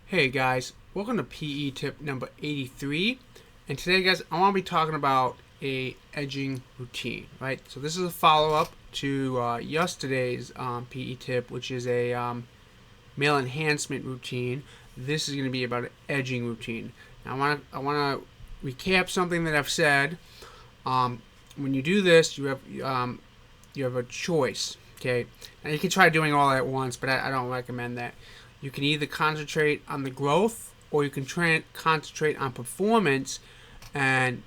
Hey guys, welcome to PE tip number 83. And today, guys, I want to be talking about a edging routine, right? So this is a follow-up to yesterday's PE tip, which is a male enhancement routine. This is going to be about an edging routine. Now, I want to recap something that I've said. When you do this, you have a choice, okay? And you can try doing all at once, but I don't recommend that. You can either concentrate on the growth or you can concentrate on performance and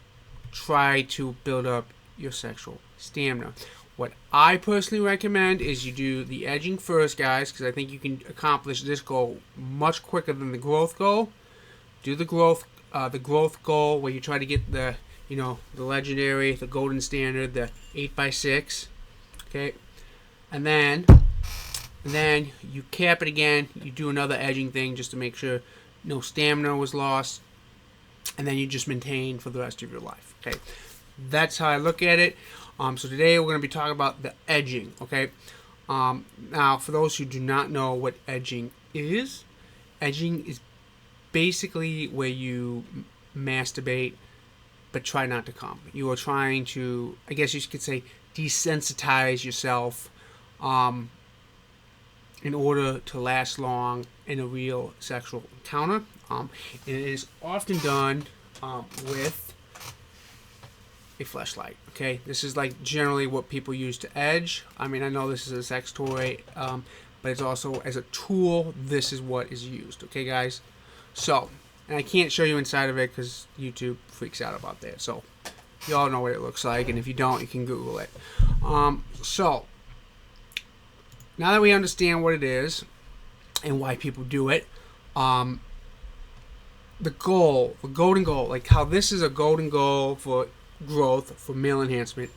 try to build up your sexual stamina. What I personally recommend is you do the edging first, guys, because I think you can accomplish this goal much quicker than the growth goal. Do the growth goal where you try to get the legendary, the golden standard, the 8x6, okay, and then you cap it again. You do another edging thing just to make sure no stamina was lost. And then you just maintain for the rest of your life. Okay, that's how I look at it. So today we're going to be talking about the edging. Okay, now for those who do not know what edging is basically where you masturbate but try not to come. You are trying to, I guess you could say, desensitize yourself. In order to last long in a real sexual encounter. It is often done with a fleshlight. Okay, this is like generally what people use to edge. I mean, I know this is a sex toy, but it's also as a tool. This is what is used. Okay, guys. So, and I can't show you inside of it because YouTube freaks out about that. So, you all know what it looks like, and if you don't, you can Google it. So. Now that we understand what it is and why people do it, the golden goal, like how this is a golden goal for growth, for male enhancement,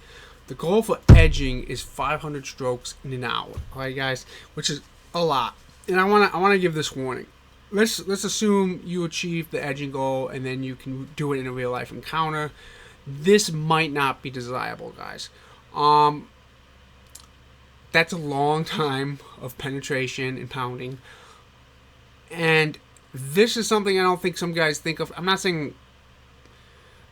the goal for edging is 500 strokes in an hour. All right, guys, which is a lot. And I want to give this warning. Let's assume you achieve the edging goal and then you can do it in a real life encounter. This might not be desirable, guys. That's a long time of penetration and pounding. And this is something I don't think some guys think of. I'm not going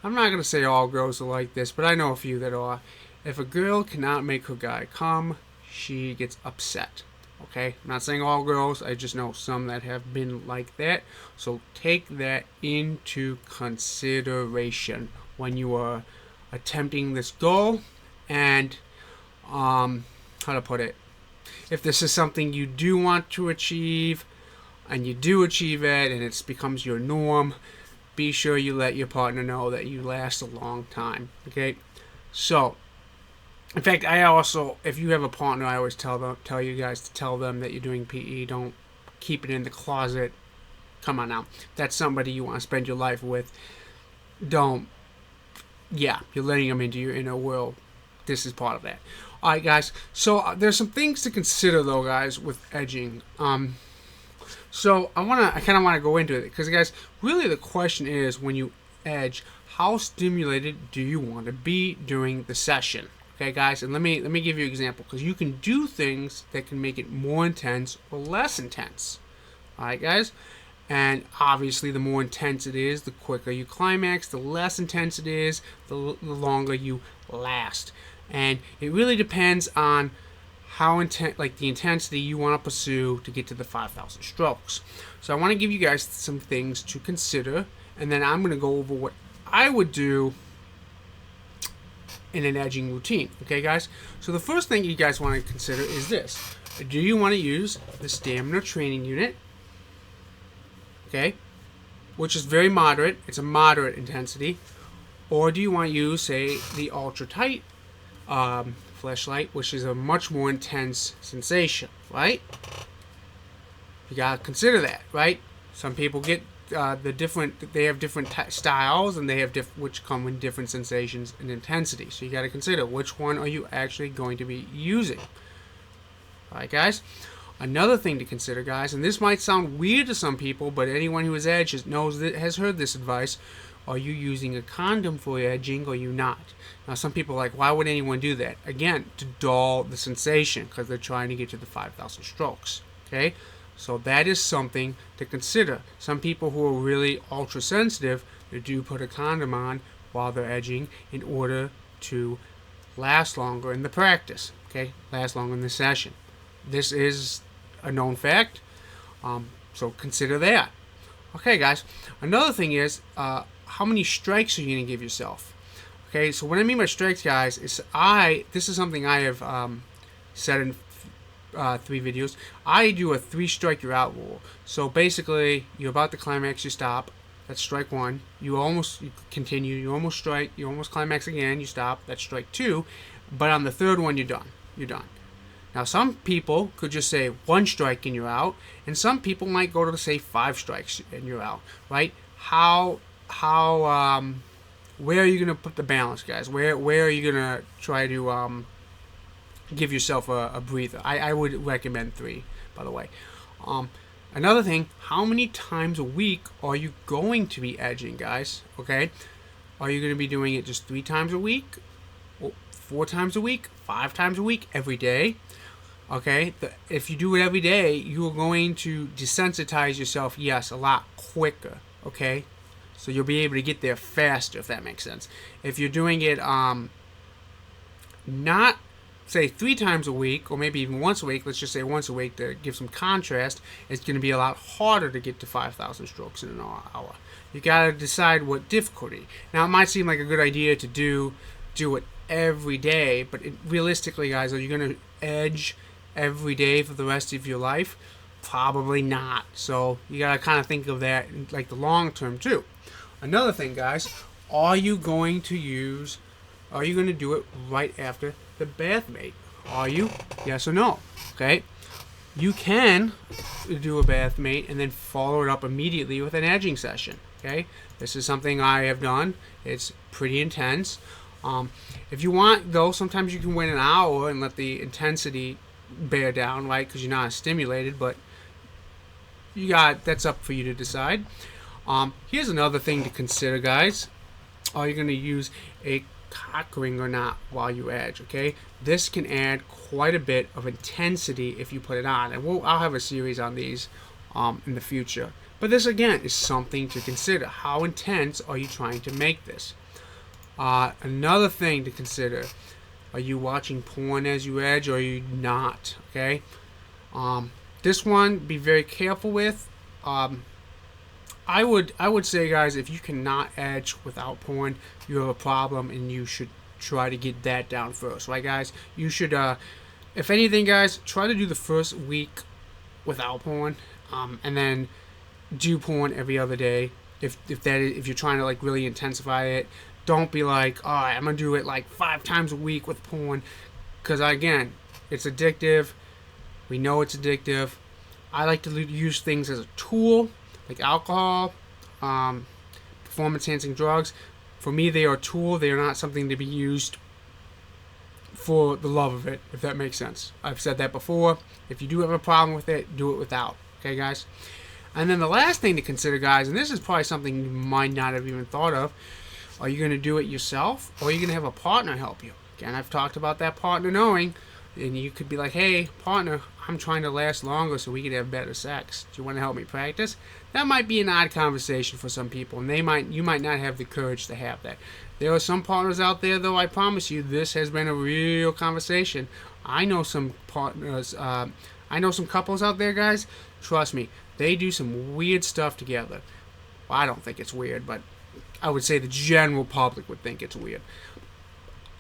to say all girls are like this, but I know a few that are. If a girl cannot make her guy come, she gets upset. Okay? I'm not saying all girls. I just know some that have been like that. So take that into consideration when you are attempting this goal. And, how to put it, if this is something you do want to achieve and you do achieve it and it becomes your norm, be sure you let your partner know that you last a long time. Okay, so in fact, I also, if you have a partner, I always tell you guys to tell them that you're doing PE. Don't keep it in the closet. Come on now, that's somebody you want to spend your life with. You're letting them into your inner world. This is part of that. Alright, guys, so there's some things to consider, though, guys, with edging. So I kind of want to go into it, because, guys, really the question is, when you edge, how stimulated do you want to be during the session? Okay, guys, and let me give you an example, because you can do things that can make it more intense or less intense. Alright, guys? And obviously, the more intense it is, the quicker you climax. The less intense it is, the longer you last. And it really depends on how intense, like the intensity you want to pursue to get to the 5,000 strokes. So I want to give you guys some things to consider, and then I'm going to go over what I would do in an edging routine. Okay, guys? So the first thing you guys want to consider is this. Do you want to use the stamina training unit? Okay? Which is very moderate. It's a moderate intensity. Or do you want to use, say, the ultra tight fleshlight, which is a much more intense sensation, right? You gotta consider that, right? Some people get they have different styles, and they have which come with different sensations and intensity. So you gotta consider which one are you actually going to be using. All right, guys. Another thing to consider, guys, and this might sound weird to some people, but anyone who has edged has heard this advice. Are you using a condom for edging, or are you not? Now, some people are like, why would anyone do that? Again, to dull the sensation, because they're trying to get to the 5,000 strokes. Okay? So that is something to consider. Some people who are really ultra sensitive, they do put a condom on while they're edging in order to last longer in the practice. Okay, last longer in the session. This is a known fact. So consider that. Okay, guys. Another thing is how many strikes are you going to give yourself? Okay, so what I mean by strikes, guys, is this is something I have said in 3 videos. I do a 3-strike you're out rule. So basically, you're about to climax, you stop. That's strike 1. You continue. You almost strike. You almost climax again. You stop. That's strike 2. But on the 3rd one, you're done. You're done. Now, some people could just say 1 strike and you're out, and some people might go to say 5 strikes and you're out. Right? Where are you gonna put the balance, guys? Where are you gonna try to give yourself a breather? I would recommend 3, by the way. Another thing, how many times a week are you going to be edging, guys? Okay, are you going to be doing it just 3 times a week, 4 times a week, 5 times a week, every day? Okay, if you do it every day, you are going to desensitize yourself, yes, a lot quicker. Okay, so you'll be able to get there faster, if that makes sense. If you're doing it not say 3 times a week, or maybe even once a week, let's just say once a week to give some contrast, it's going to be a lot harder to get to 5,000 strokes in an hour. You got to decide what difficulty. Now, it might seem like a good idea to do it every day, but realistically, guys, are you going to edge every day for the rest of your life? Probably not. So you got to kind of think of that in like the long term too. Another thing, guys, are you going to do it right after the bath mate? Are you? Yes or no? Okay. You can do a bath mate and then follow it up immediately with an edging session. Okay. This is something I have done. It's pretty intense. If you want, though, sometimes you can wait an hour and let the intensity bear down, right? Because you're not as stimulated, but that's up for you to decide. Here's another thing to consider, guys. Are you going to use a cock ring or not while you edge? Okay, this can add quite a bit of intensity if you put it on, and I'll have a series on these in the future. But this again is something to consider. How intense are you trying to make this? Another thing to consider: are you watching porn as you edge, or are you not? Okay, this one be very careful with. I would say, guys, if you cannot edge without porn, you have a problem, and you should try to get that down first, right, guys? You should, if anything, guys, try to do the first week without porn, and then do porn every other day. If you're trying to like really intensify it, don't be like, all right, I'm gonna do it like 5 times a week with porn, because again, it's addictive. We know it's addictive. I like to use things as a tool, like alcohol, performance-enhancing drugs. For me, they are a tool. They are not something to be used for the love of it, if that makes sense. I've said that before. If you do have a problem with it, do it without. Okay, guys? And then the last thing to consider, guys, and this is probably something you might not have even thought of, are you going to do it yourself, or are you going to have a partner help you? Again, I've talked about that partner knowing, and you could be like, hey, partner, I'm trying to last longer so we can have better sex. Do you want to help me practice? That might be an odd conversation for some people, and you might not have the courage to have that. There are some partners out there, though, I promise you, this has been a real conversation. I know some partners, I know some couples out there, guys, trust me, they do some weird stuff together. Well, I don't think it's weird, but I would say the general public would think it's weird.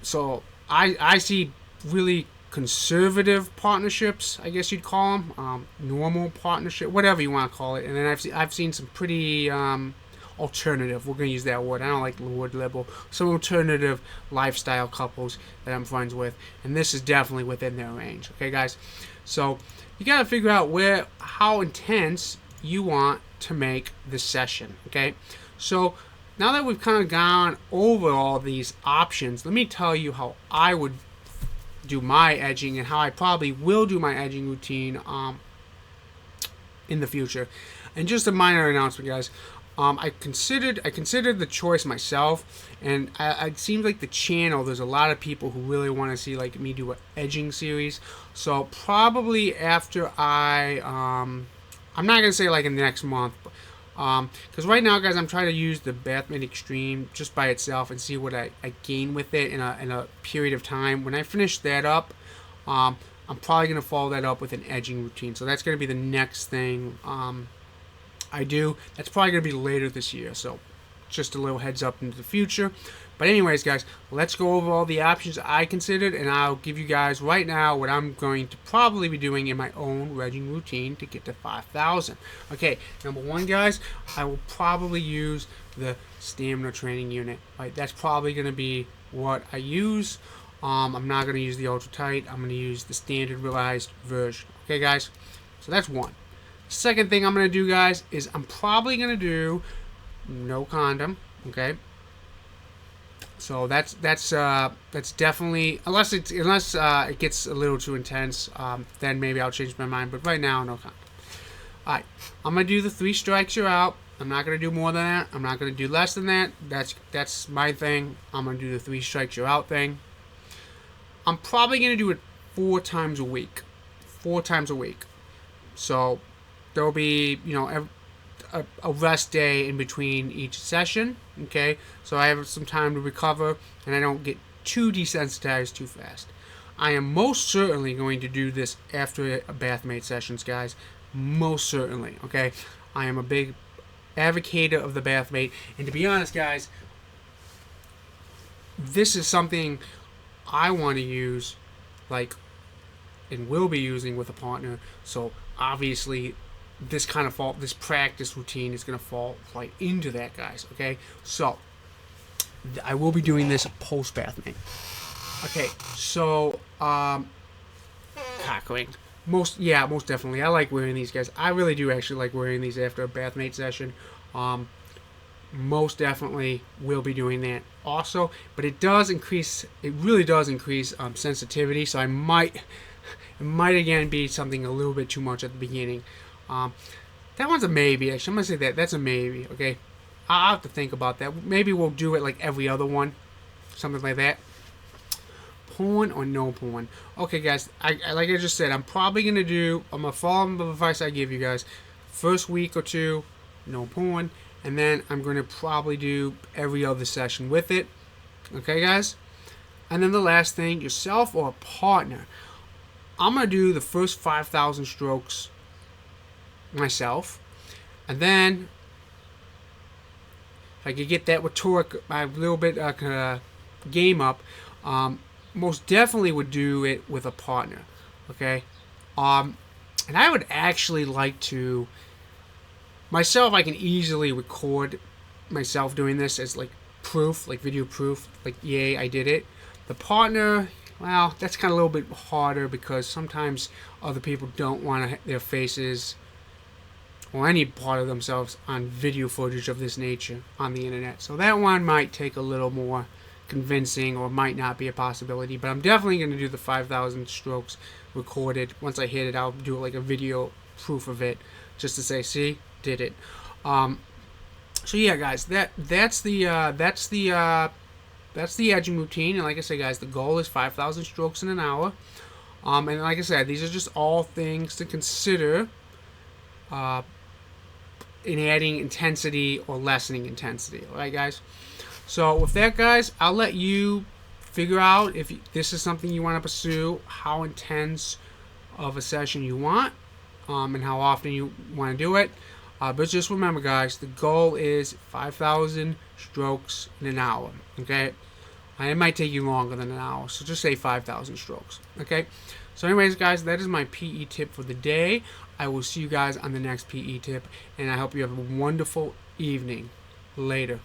So I see really conservative partnerships, I guess you'd call them, normal partnership, whatever you want to call it. And then I've seen some pretty alternative, we're going to use that word, I don't like the word liberal, some alternative lifestyle couples that I'm friends with, and this is definitely within their range. Okay, guys, so you got to figure out how intense you want to make this session. Okay, so now that we've kind of gone over all these options, let me tell you how I would do my edging and how I probably will do my edging routine in the future. And just a minor announcement, guys. I considered the choice myself, and it seems like the channel, there's a lot of people who really want to see like me do an edging series. So probably after I I'm not gonna say like in the next month, because right now, guys, I'm trying to use the Bathmate Extreme just by itself and see what I gain with it in a period of time. When I finish that up, I'm probably gonna follow that up with an edging routine. So that's gonna be the next thing I do. That's probably gonna be later this year. So just a little heads up into the future. But anyways, guys, let's go over all the options I considered, and I'll give you guys right now what I'm going to probably be doing in my own edging routine to get to 5,000. Okay, number one, guys, I will probably use the stamina training unit. Right, that's probably going to be what I use. I'm not going to use the ultra tight. I'm going to use the standardized version. Okay, guys, so that's one. Second thing I'm going to do, guys, is I'm probably going to do no condom. Okay. So that's definitely, unless it gets a little too intense, then maybe I'll change my mind. But right now, no condom. All right, I'm gonna do the 3 strikes you're out. I'm not gonna do more than that. I'm not gonna do less than that. That's my thing. I'm gonna do the 3 strikes you're out thing. I'm probably gonna do it 4 times a week. 4 times a week. So there'll be a rest day in between each session. Okay, so I have some time to recover and I don't get too desensitized too fast. I am most certainly going to do this after a Bathmate sessions, guys. Most certainly. Okay, I am a big advocate of the Bathmate, and to be honest, guys, this is something I want to use, like, and will be using with a partner. So obviously this practice routine is going to fall right into that, guys. Okay, so I will be doing this post Bathmate. Okay, so cock rings. Most definitely. I like wearing these, guys. I really do actually like wearing these after a Bathmate session. Most definitely will be doing that also, but it really does increase sensitivity. So it might again be something a little bit too much at the beginning. That one's a maybe. Actually, I'm gonna say that's a maybe. Okay, I'll have to think about that. Maybe we'll do it like every other one, something like that. Porn or no porn? Okay, guys. I like I just said, I'm gonna follow the advice I give you guys. First week or two, no porn, and then I'm gonna probably do every other session with it. Okay, guys. And then the last thing, yourself or a partner. I'm gonna do the first 5,000 strokes myself, and then if I could get that rhetoric a little bit game up, most definitely would do it with a partner. Okay, and I would actually like to myself. I can easily record myself doing this as like proof, like video proof, like yay, I did it. The partner, well, that's kind of a little bit harder because sometimes other people don't want their faces or any part of themselves on video footage of this nature on the internet. So that one might take a little more convincing or might not be a possibility, but I'm definitely going to do the 5,000 strokes recorded. Once I hit it, I'll do like a video proof of it just to say, see, did it. So yeah, guys, that's the edging routine, and like I said, guys, the goal is 5,000 strokes in an hour. And like I said, these are just all things to consider in adding intensity or lessening intensity. All right, guys. So with that, guys, I'll let you figure out if this is something you want to pursue, how intense of a session you want, and how often you want to do it. But just remember, guys, the goal is 5,000 strokes in an hour. Okay, it might take you longer than an hour, so just say 5,000 strokes. Okay. So anyways, guys, that is my PE tip for the day. I will see you guys on the next PE tip, and I hope you have a wonderful evening. Later.